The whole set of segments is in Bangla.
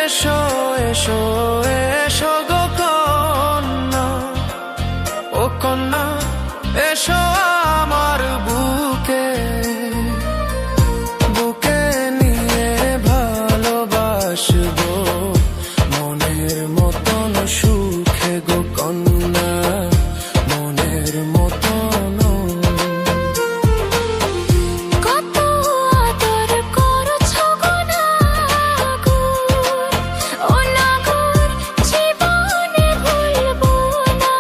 এসো এসো এসো গো কন্যা, ও কন্যা এসো আমার বুকে, বুকে নিয়ে ভালোবাসবো মনের মতন সুখে গো কন্যা, মনের মতন। কত আদর করছো গো নাগর, ও নাগর জীবনে ভুলবো না,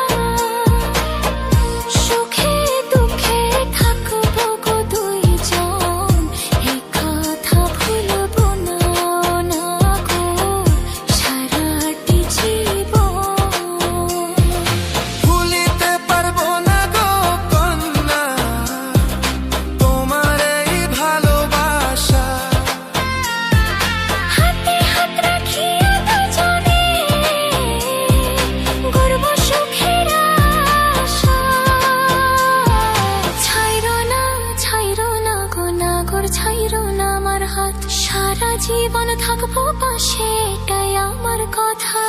সুখে দুঃখে থাকবো গো দুইজন, এই কথা ভুলবো না নাগর সারাটি জীবন। ভুলিতে পারবো না গো কন্যা তোমার এই ভালোবাসা, হাতে হাত রাখিয়া দুজনে গর্ব সুখের আশা। ছাইরো না গো নাগর, ছাইরো না আমার হাত, সারা জীবন থাকবো পাশে, এটাই আমার কথা।